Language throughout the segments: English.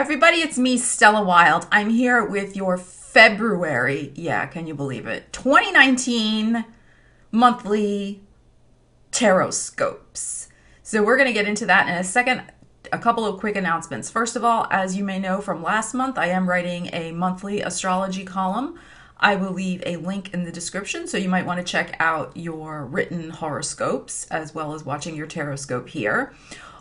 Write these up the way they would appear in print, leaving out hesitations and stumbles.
everybody, it's me, Stella Wilde. I'm here with your February, can you believe it, 2019 monthly Horoscopes. So we're going to get into that in a second. A couple of quick announcements. First of all, as you may know from last month, I am writing a monthly astrology column. I will leave a link in the description, so you might want to check out your written horoscopes as well as watching your Horoscope here.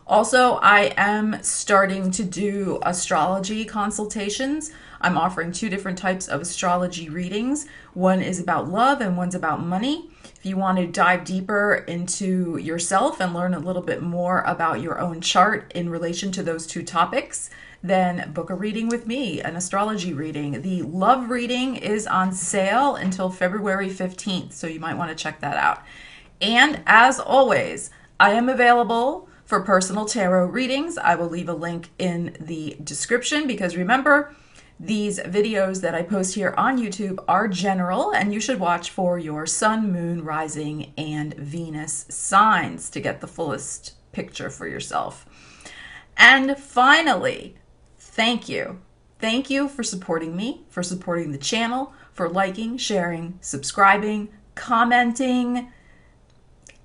Also, I am starting to do astrology consultations. I'm offering two different types of astrology readings. One is about love and one's about money. If you want to dive deeper into yourself and learn a little bit more about your own chart in relation to those two topics, then book a reading with me, an astrology reading. The love reading is on sale until February 15th, so you might want to check that out. And as always, I am available for personal tarot readings. I will leave a link in the description because remember, these videos that I post here on YouTube are general and you should watch for your sun, moon, rising, and Venus signs to get the fullest picture for yourself. And finally, thank you. Thank you for supporting me, for supporting the channel, for liking, sharing, subscribing, commenting.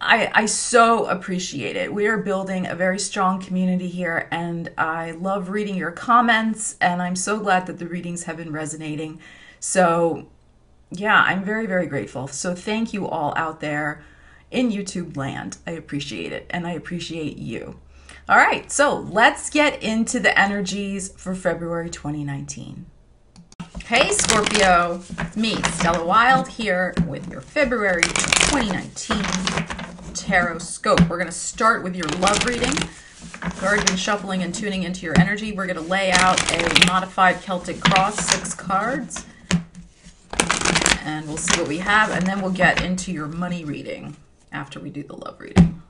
I so appreciate it. We are building a very strong community here and I love reading your comments and I'm so glad that the readings have been resonating. So yeah, I'm very, very grateful. So thank you all out there in YouTube land. I appreciate it and I appreciate you. All right, so let's get into the energies for February 2019. Hey Scorpio, it's me, Stella Wilde, here with your February 2019 Horoscope. We're going to start with your love reading. I've already been shuffling and tuning into your energy. We're going to lay out a modified Celtic cross, 6 cards, and we'll see what we have, and then we'll get into your money reading after we do the love reading.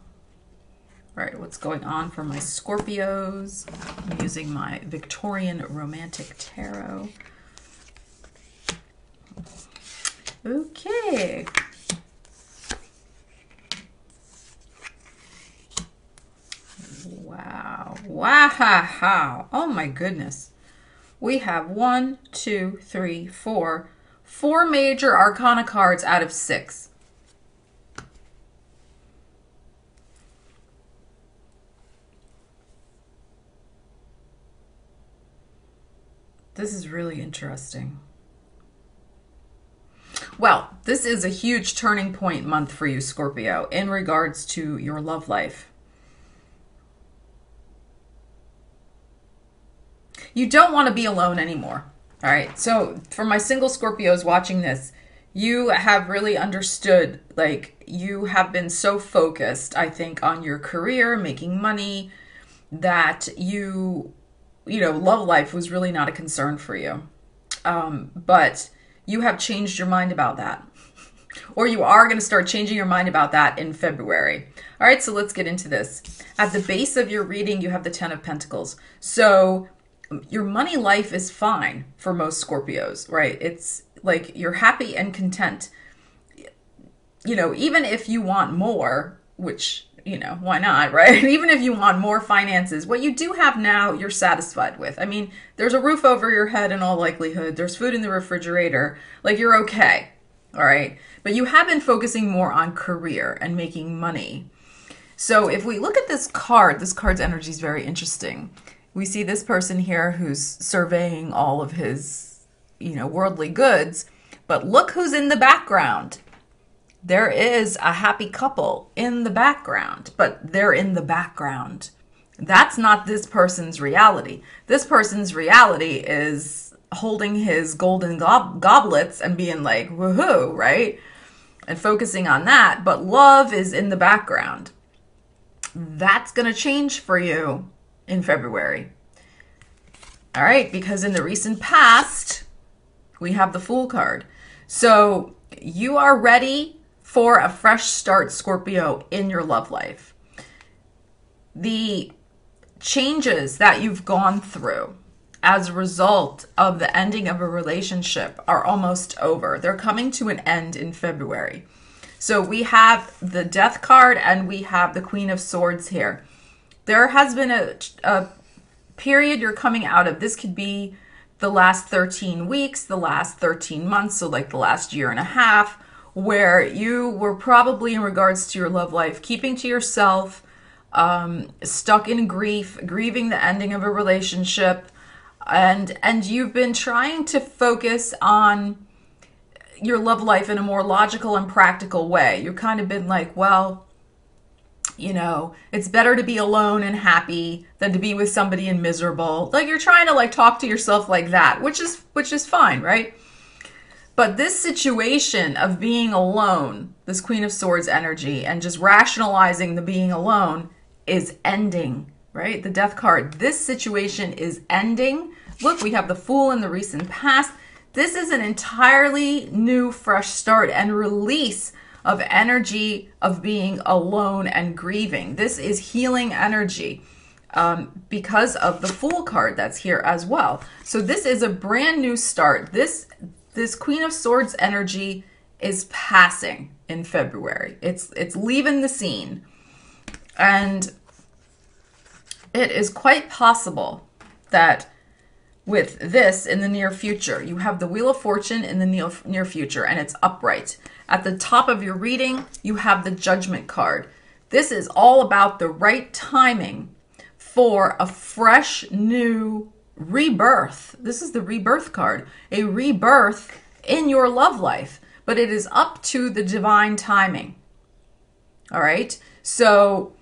All right, what's going on for my Scorpios? I'm using my Victorian Romantic Tarot. Okay. Wow. Wow. Oh my goodness. We have 1, 2, 3, 4. 4 major arcana cards out of 6. This is really interesting. Well, this is a huge turning point month for you, Scorpio, in regards to your love life. You don't want to be alone anymore. All right. So for my single Scorpios watching this, you have really understood, like you have been so focused, I think, on your career, making money, that you know, love life was really not a concern for you. But you have changed your mind about that. Or you are going to start changing your mind about that in February. All right, so let's get into this. At the base of your reading, you have the 10 of Pentacles. So your money life is fine for most Scorpios, right? It's like you're happy and content. You know, even if you want more, which, you know, why not, right? Even if you want more finances, what you do have now, you're satisfied with. I mean, there's a roof over your head in all likelihood. There's food in the refrigerator. Like, you're okay, all right? But you have been focusing more on career and making money. So if we look at this card's energy is very interesting. We see this person here who's surveying all of his, you know, worldly goods. But look who's in the background. There is a happy couple in the background, but they're in the background. That's not this person's reality. This person's reality is holding his golden goblets and being like, woohoo, right? And focusing on that, but love is in the background. That's going to change for you in February. All right, because in the recent past, we have the Fool card. So you are ready for a fresh start, Scorpio, in your love life. The changes that you've gone through as a result of the ending of a relationship are almost over. They're coming to an end in February. So we have the Death card and we have the Queen of Swords here. There has been a period you're coming out of. This could be the last 13 weeks, the last 13 months, so like the last year and a half, where you were probably, in regards to your love life, keeping to yourself, stuck in grief, grieving the ending of a relationship, and you've been trying to focus on your love life in a more logical and practical way. You've kind of been like, well, you know, it's better to be alone and happy than to be with somebody and miserable. Like, you're trying to like talk to yourself like that, which is fine, right? But this situation of being alone, this Queen of Swords energy, and just rationalizing the being alone is ending, right? The Death card. This situation is ending. Look, we have the Fool in the recent past. This is an entirely new, fresh start and release of energy of being alone and grieving. This is healing energy because of the Fool card that's here as well. So this is a brand new start. This Queen of Swords energy is passing in February. It's leaving the scene. And it is quite possible that with this in the near future, you have the Wheel of Fortune in the near future, and it's upright. At the top of your reading, you have the Judgment card. This is all about the right timing for a fresh, new rebirth. This is the Rebirth card. A rebirth in your love life, but it is up to the divine timing. All right? So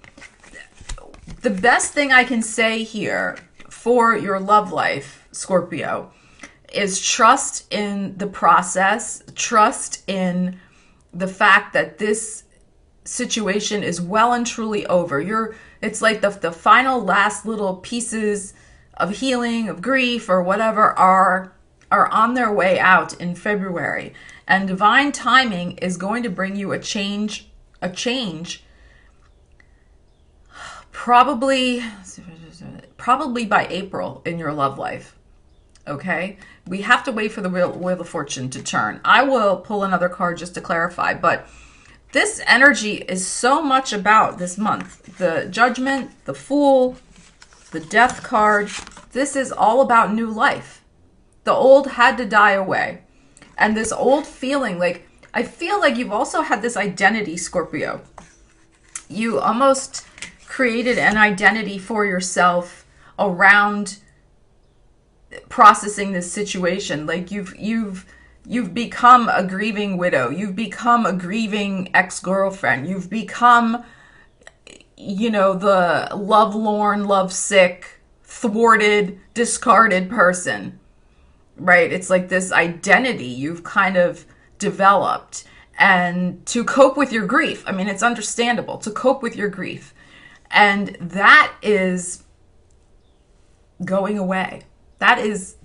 the best thing I can say here for your love life, Scorpio, is trust in the process, trust in the fact that this situation is well and truly over. It's like the final last little pieces of healing, of grief, or whatever are on their way out in February. And divine timing is going to bring you a change probably by April in your love life. Okay? We have to wait for the Wheel of Fortune to turn. I will pull another card just to clarify, but this energy is so much about this month. The Judgment, the Fool, the Death card. This is all about new life. The old had to die away. And this old feeling, like, I feel like you've also had this identity, Scorpio. You almost created an identity for yourself around processing this situation. Like, you've become a grieving widow. You've become a grieving ex-girlfriend. You've become, you know, the lovelorn, lovesick, thwarted, discarded person, right? It's like this identity you've kind of developed, and to cope with your grief. I mean, it's understandable to cope with your grief, and that is going away. That is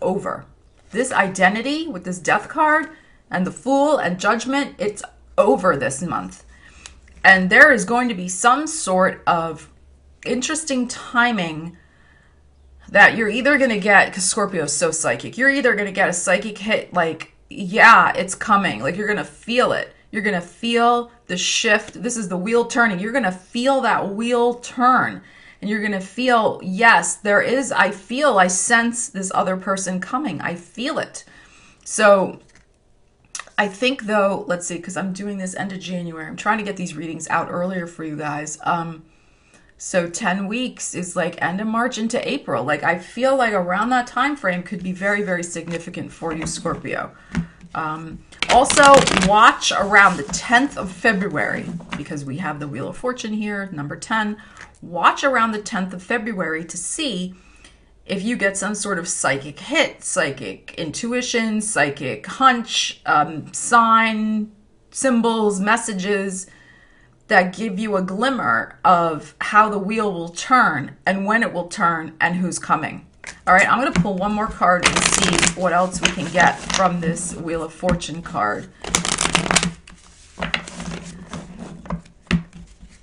over. This identity with this Death card and the Fool and Judgment, it's over this month. And there is going to be some sort of interesting timing that you're either going to get, because Scorpio is so psychic, you're either going to get a psychic hit like, yeah, it's coming. Like, you're going to feel it. You're going to feel the shift. This is the wheel turning. You're going to feel that wheel turn. And you're going to feel, yes, there is, I sense this other person coming. I feel it. So I think, though, let's see, because I'm doing this end of January. I'm trying to get these readings out earlier for you guys. So 10 weeks is like end of March into April. Like, I feel like around that time frame could be very, very significant for you, Scorpio. Also, watch around the 10th of February, because we have the Wheel of Fortune here, number 10. Watch around the 10th of February to see if you get some sort of psychic hit, psychic intuition, psychic hunch, sign, symbols, messages that give you a glimmer of how the wheel will turn and when it will turn and who's coming. All right, I'm going to pull one more card and see what else we can get from this Wheel of Fortune card.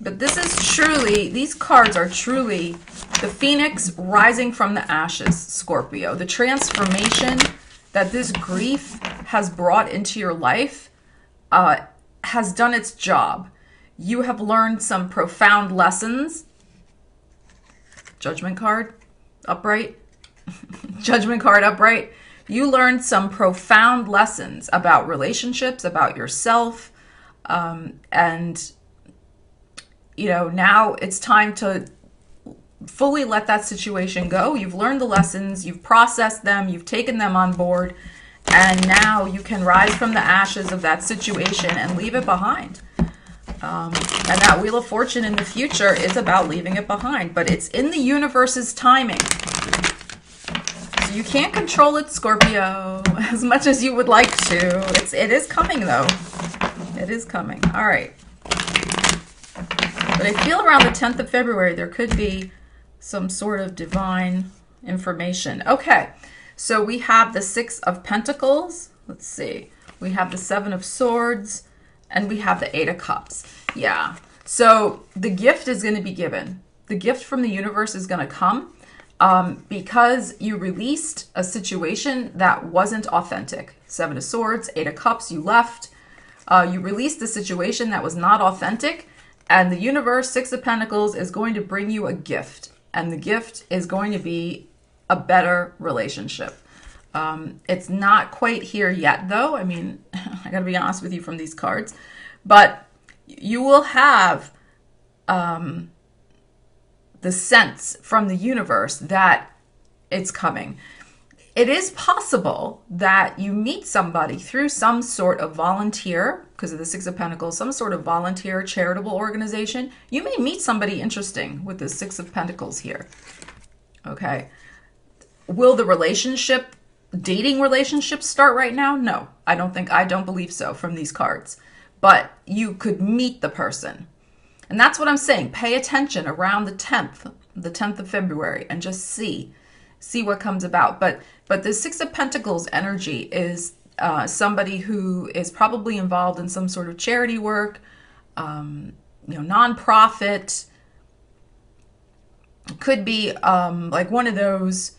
But this is truly, these cards are truly the phoenix rising from the ashes, Scorpio. The transformation that this grief has brought into your life has done its job. You have learned some profound lessons. Judgment card. upright, Judgment card upright. You learned some profound lessons about relationships, about yourself, and now it's time to fully let that situation go. You've learned the lessons, you've processed them, you've taken them on board, and now you can rise from the ashes of that situation and leave it behind. And that Wheel of Fortune in the future is about leaving it behind, but it's in the universe's timing. So you can't control it, Scorpio, as much as you would like to. It is coming, though. It is coming. All right. But I feel around the 10th of February, there could be some sort of divine information. Okay, so we have the 6 of Pentacles. Let's see. We have the 7 of Swords, and we have the 8 of Cups. Yeah. So the gift is going to be given. The gift from the universe is going to come because you released a situation that wasn't authentic. 7 of Swords, 8 of Cups, you left. You released a situation that was not authentic, and the universe, 6 of Pentacles, is going to bring you a gift. And the gift is going to be a better relationship. It's not quite here yet, though. I mean, I got to be honest with you from these cards. But you will have the sense from the universe that it's coming. It is possible that you meet somebody through some sort of volunteer, because of the 6 of Pentacles, some sort of volunteer charitable organization. You may meet somebody interesting with the 6 of Pentacles here. Okay. Will the dating relationship start right now? No, I don't believe so from these cards. But you could meet the person. And that's what I'm saying. Pay attention around the 10th of February, and just see what comes about. But the 6 of Pentacles energy is somebody who is probably involved in some sort of charity work, nonprofit. Could be like one of those,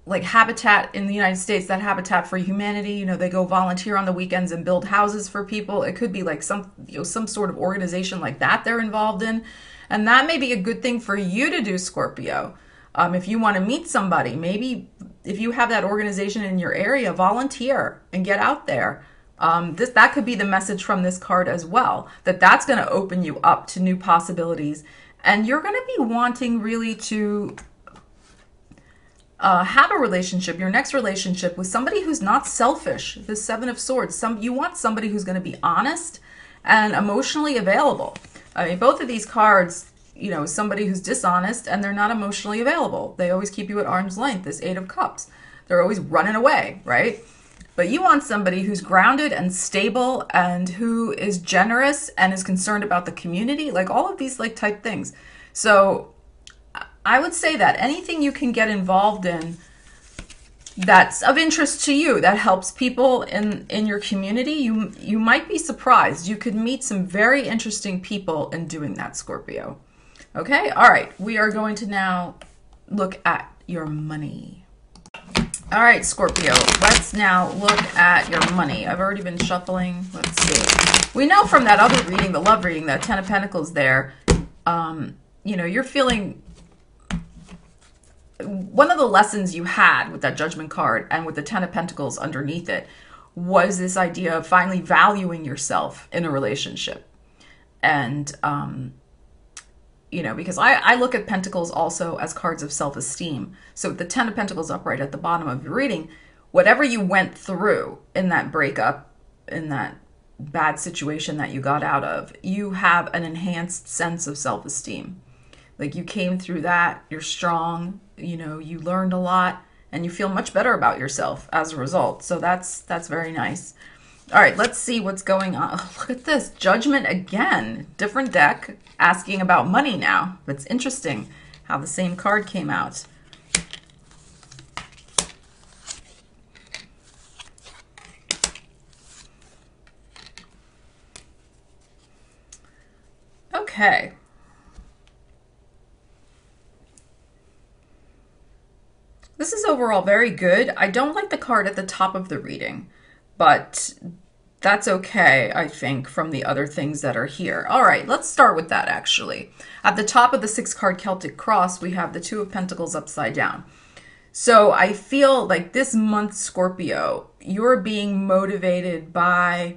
like Habitat in the United States, that Habitat for Humanity, they go volunteer on the weekends and build houses for people. It could be like some sort of organization like that they're involved in. And that may be a good thing for you to do, Scorpio. If you want to meet somebody, maybe if you have that organization in your area, volunteer and get out there. That could be the message from this card as well, that's going to open you up to new possibilities. And you're going to be wanting really to have a relationship, your next relationship, with somebody who's not selfish. The 7 of Swords. You want somebody who's going to be honest and emotionally available. I mean, both of these cards, somebody who's dishonest and they're not emotionally available. They always keep you at arm's length, this 8 of Cups. They're always running away, right? But you want somebody who's grounded and stable and who is generous and is concerned about the community, like all of these type things. So I would say that anything you can get involved in that's of interest to you, that helps people in your community, you might be surprised. You could meet some very interesting people in doing that, Scorpio. Okay, all right. We are going to now look at your money. All right, Scorpio, let's now look at your money. I've already been shuffling. Let's see. We know from that other reading, the love reading, that 10 of Pentacles there, you're feeling... One of the lessons you had with that Judgment card and with the 10 of Pentacles underneath it was this idea of finally valuing yourself in a relationship. And, because I look at Pentacles also as cards of self-esteem. So with the 10 of Pentacles upright at the bottom of your reading, whatever you went through in that breakup, in that bad situation that you got out of, you have an enhanced sense of self-esteem. Like, you came through that, you're strong, you learned a lot, and you feel much better about yourself as a result. So that's very nice. All right, let's see what's going on. Oh, look at this. Judgment again. Different deck asking about money now. It's interesting how the same card came out. Okay. This is overall very good. I don't like the card at the top of the reading, but That's okay, I think, from the other things that are here. All right, let's start with that, actually. At the top of the 6-card Celtic cross, we have the 2 of Pentacles upside down. So I feel like this month, Scorpio, you're being motivated by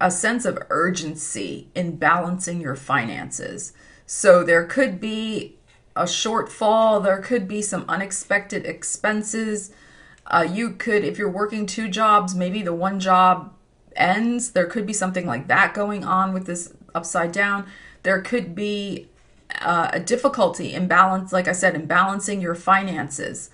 a sense of urgency in balancing your finances. So there could be a shortfall, there could be some unexpected expenses. You could, if you're working 2 jobs, maybe the one job ends. There could be something like that going on with this upside down. There could be a difficulty in balance, like I said, in balancing your finances.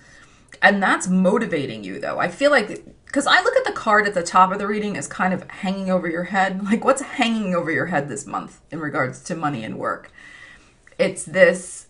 And that's motivating you, though. I feel like, because I look at the card at the top of the reading as kind of hanging over your head. Like, what's hanging over your head this month in regards to money and work? It's this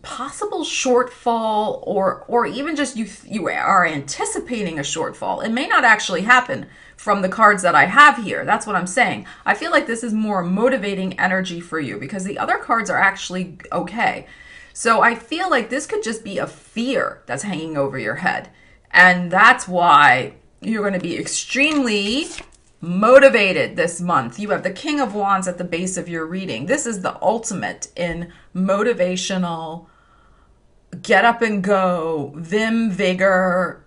possible shortfall, or even just you are anticipating a shortfall. It may not actually happen from the cards that I have here. That's what I'm saying. I feel like this is more motivating energy for you because the other cards are actually okay. So I feel like this could just be a fear that's hanging over your head. And that's why you're going to be extremely motivated this month. You have the King of Wands at the base of your reading. This is the ultimate in motivational, get up and go, vim, vigor,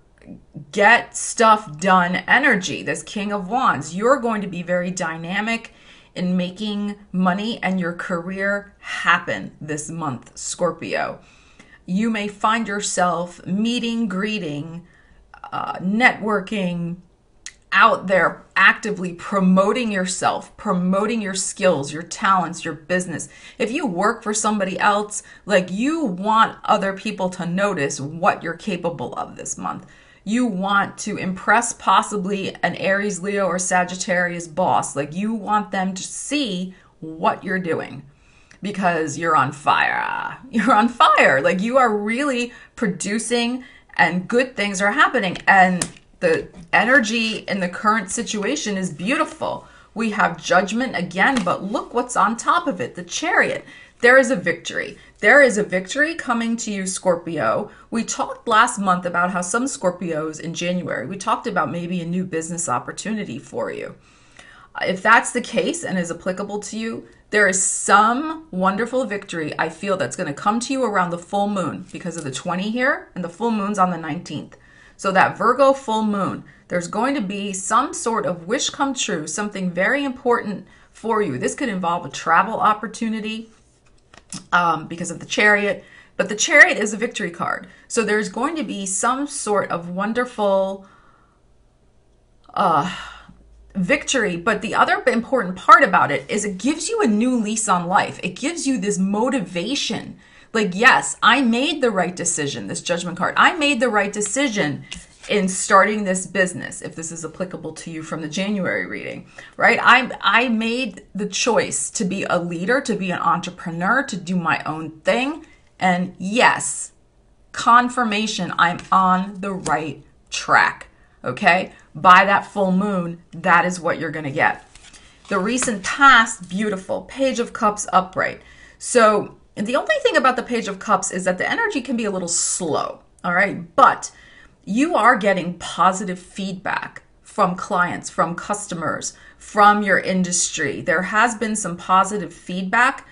get stuff done energy. This King of Wands, you're going to be very dynamic in making money and your career happen this month, Scorpio. You may find yourself meeting, greeting, networking, out there actively promoting yourself, promoting your skills, your talents, your business. If you work for somebody else, like, you want other people to notice what you're capable of this month. You want to impress possibly an Aries, Leo, or Sagittarius boss. Like, you want them to see what you're doing because you're on fire. You're on fire. Like, you are really producing and good things are happening. And the energy in the current situation is beautiful. We have Judgment again, but look what's on top of it, the Chariot. There is a victory. There is a victory coming to you, Scorpio. We talked last month about how some Scorpios in January, we talked about maybe a new business opportunity for you. If that's the case and is applicable to you, there is some wonderful victory I feel that's going to come to you around the full moon because of the 20 here, and the full moon's on the 19th. So that Virgo full moon, there's going to be some sort of wish come true, something very important for you. This could involve a travel opportunity because of the Chariot, but the Chariot is a victory card. So there's going to be some sort of wonderful victory. But the other important part about it is it gives you a new lease on life. It gives you this motivation. Like, yes, I made the right decision, this Judgment card. I made the right decision in starting this business, if this is applicable to you from the January reading, right? I made the choice to be a leader, to be an entrepreneur, to do my own thing. And yes, confirmation, I'm on the right track, okay? By that full moon, that is what you're going to get. The recent past, beautiful. Page of Cups upright. So the only thing about the Page of Cups is that the energy can be a little slow, all right? But you are getting positive feedback from clients, from customers, from your industry. There has been some positive feedback,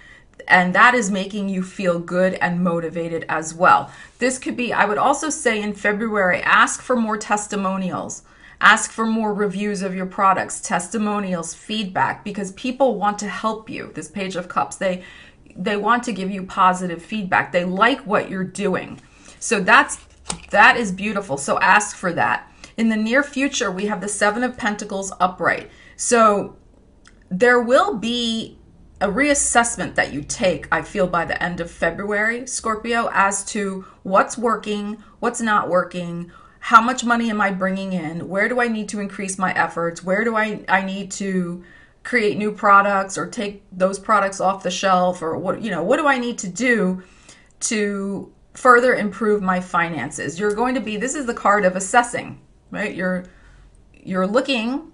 and that is making you feel good and motivated as well. This could be, I would also say in February, ask for more testimonials. Ask for more reviews of your products, testimonials, feedback, because people want to help you. This Page of Cups, they want to give you positive feedback. They like what you're doing. So that is beautiful. So ask for that. In the near future, we have the 7 of Pentacles upright. So there will be a reassessment that you take, I feel, by the end of February, Scorpio, as to what's working, what's not working, how much money am I bringing in, where do I need to increase my efforts, where do I need to create new products or take those products off the shelf, or what do I need to do to further improve my finances. You're going to be, this is the card of assessing, right? You're looking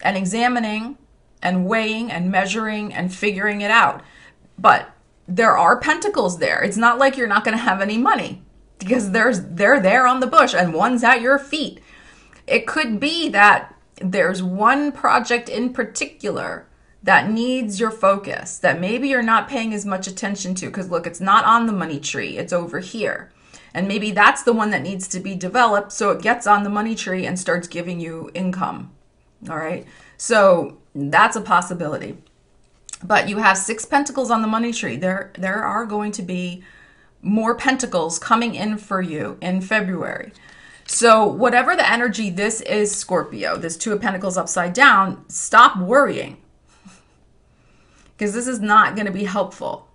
and examining and weighing and measuring and figuring it out. But there are pentacles there. It's not like you're not going to have any money because they're there on the bush and one's at your feet. It could be that there's one project in particular that needs your focus, that maybe you're not paying as much attention to, because look, it's not on the money tree, it's over here. And maybe that's the one that needs to be developed so it gets on the money tree and starts giving you income. All right, so that's a possibility. But you have 6 pentacles on the money tree. There are going to be more pentacles coming in for you in February. So whatever the energy this is, Scorpio, this 2 of Pentacles upside down, stop worrying, because this is not going to be helpful.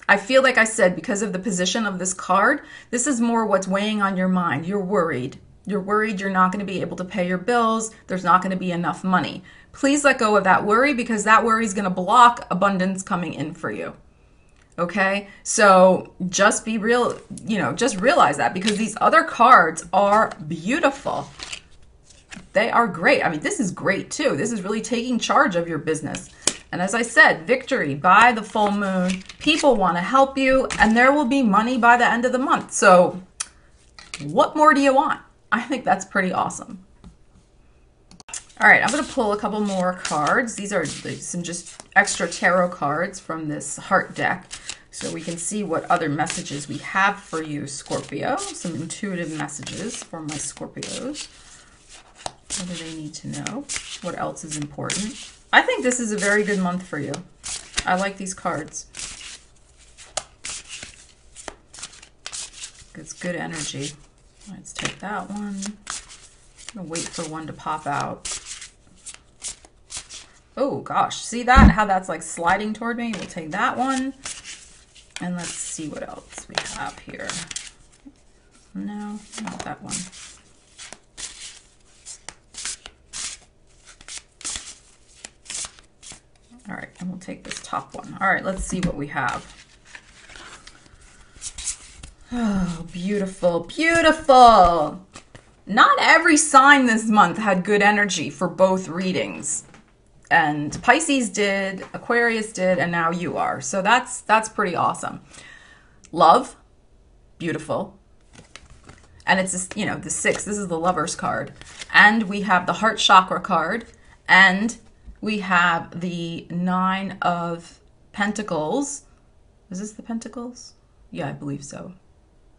I feel like I said, because of the position of this card, this is more what's weighing on your mind. You're worried. You're worried you're not going to be able to pay your bills. There's not going to be enough money. Please let go of that worry, because that worry is going to block abundance coming in for you. Okay, so just be real, just realize that, because these other cards are beautiful. They are great. I mean, this is great too. This is really taking charge of your business. And as I said, victory by the full moon. People want to help you, and there will be money by the end of the month. So what more do you want? I think that's pretty awesome. All right, I'm going to pull a couple more cards. These are some just extra tarot cards from this heart deck, so we can see what other messages we have for you, Scorpio. Some intuitive messages for my Scorpios. What do they need to know? What else is important? I think this is a very good month for you. I like these cards. It's good energy. Let's take that one. I'm going to wait for one to pop out. Oh gosh, see that? How that's like sliding toward me? We'll take that one. And let's see what else we have here. No, not that one. All right, and we'll take this top one. All right, let's see what we have. Oh, beautiful, beautiful. Not every sign this month had good energy for both readings. And Pisces did, Aquarius did, and now you are. So that's pretty awesome. Love, beautiful. And it's, the 6. This is the Lover's card. And we have the Heart Chakra card. And we have the 9 of Pentacles. Is this the Pentacles? Yeah, I believe so.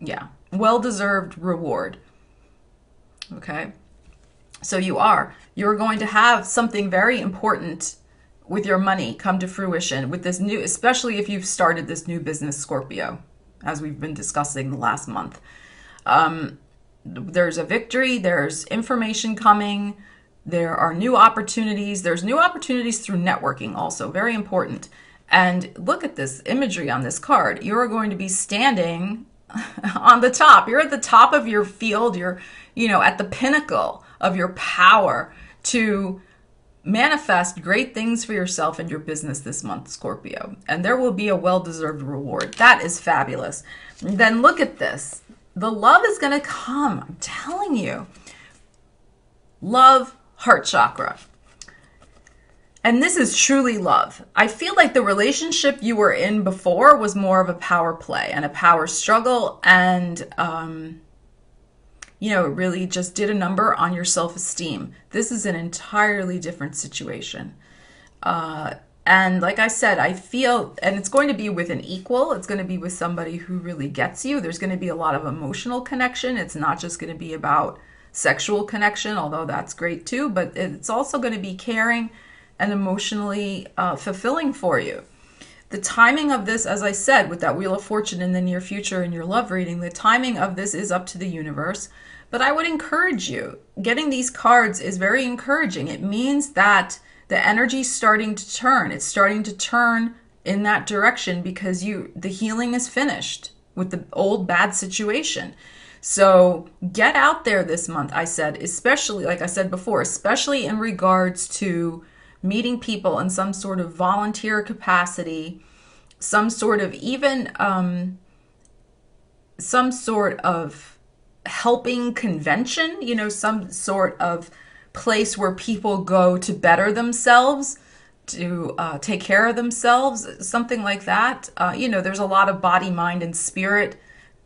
Yeah. Well-deserved reward. Okay. So you're going to have something very important with your money come to fruition with this new, especially if you've started this new business, Scorpio, as we've been discussing the last month. There's a victory, there's information coming, there are new opportunities, there's new opportunities through networking also, very important. And look at this imagery on this card. You're going to be standing on the top. You're at the top of your field, you're, at the pinnacle of your power to manifest great things for yourself and your business this month, Scorpio. And there will be a well-deserved reward. That is fabulous. And then look at this. The love is going to come. I'm telling you. Love, heart chakra. And this is truly love. I feel like the relationship you were in before was more of a power play and a power struggle, and it really just did a number on your self-esteem. This is an entirely different situation. And like I said, I feel, and it's going to be with an equal. It's going to be with somebody who really gets you. There's going to be a lot of emotional connection. It's not just going to be about sexual connection, although that's great too, but it's also going to be caring and emotionally fulfilling for you. The timing of this, as I said, with that Wheel of Fortune in the near future in your love reading, the timing of this is up to the universe. But I would encourage you, getting these cards is very encouraging. It means that the energy's starting to turn. It's starting to turn in that direction because the healing is finished with the old bad situation. So get out there this month, I said, especially, like I said before, especially in regards to meeting people in some sort of volunteer capacity, some sort of some sort of helping convention, some sort of place where people go to better themselves, to take care of themselves, something like that. There's a lot of body, mind, and spirit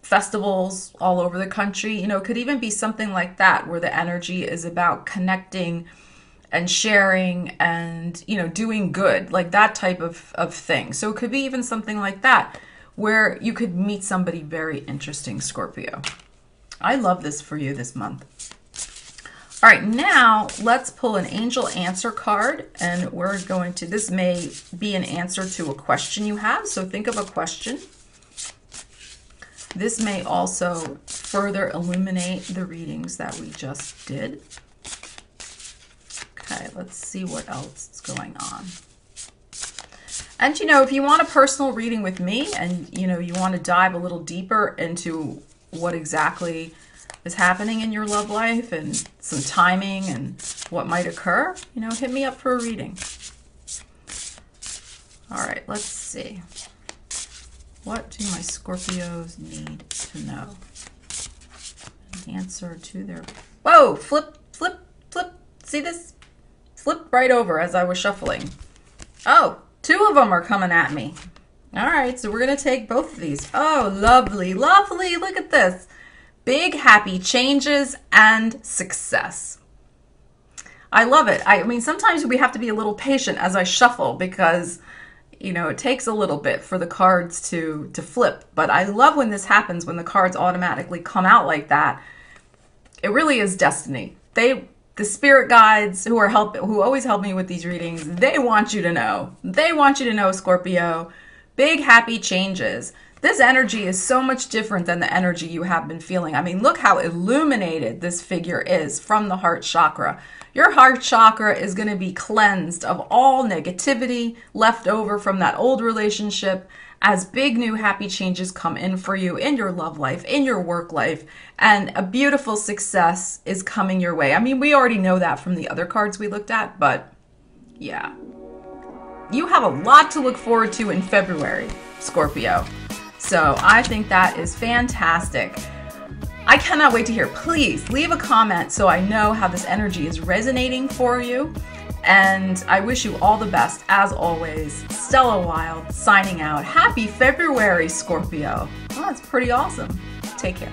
festivals all over the country. You know, it could even be something like that where the energy is about connecting and sharing and, you know, doing good, like that type of thing. So it could be even something like that where you could meet somebody very interesting, Scorpio. I love this for you this month. All right, now let's pull an angel answer card, and we're going to, this may be an answer to a question you have. So think of a question. This may also further illuminate the readings that we just did. Okay, let's see what else is going on. And, you know, if you want a personal reading with me and, you know, you want to dive a little deeper into what exactly is happening in your love life and some timing and what might occur, you know, hit me up for a reading. All right, let's see. What do my Scorpios need to know? An answer to their... Whoa, flip, flip, flip. See this? Flip right over as I was shuffling. Oh, two of them are coming at me. All right, so we're going to take both of these. Oh, lovely, lovely. Look at this. Big, happy changes and success. I love it. I mean, sometimes we have to be a little patient as I shuffle because, you know, it takes a little bit for the cards to flip. But I love when this happens, when the cards automatically come out like that. It really is destiny. The spirit guides who always help me with these readings, they want you to know. They want you to know, Scorpio. Big, happy changes. This energy is so much different than the energy you have been feeling. I mean, look how illuminated this figure is from the heart chakra. Your heart chakra is going to be cleansed of all negativity left over from that old relationship as big new happy changes come in for you in your love life, in your work life, and a beautiful success is coming your way. I mean, we already know that from the other cards we looked at, but yeah. You have a lot to look forward to in February, Scorpio. So I think that is fantastic. I cannot wait to hear. Please leave a comment so I know how this energy is resonating for you. And I wish you all the best. As always, Stella Wilde signing out. Happy February, Scorpio. Oh, that's pretty awesome. Take care.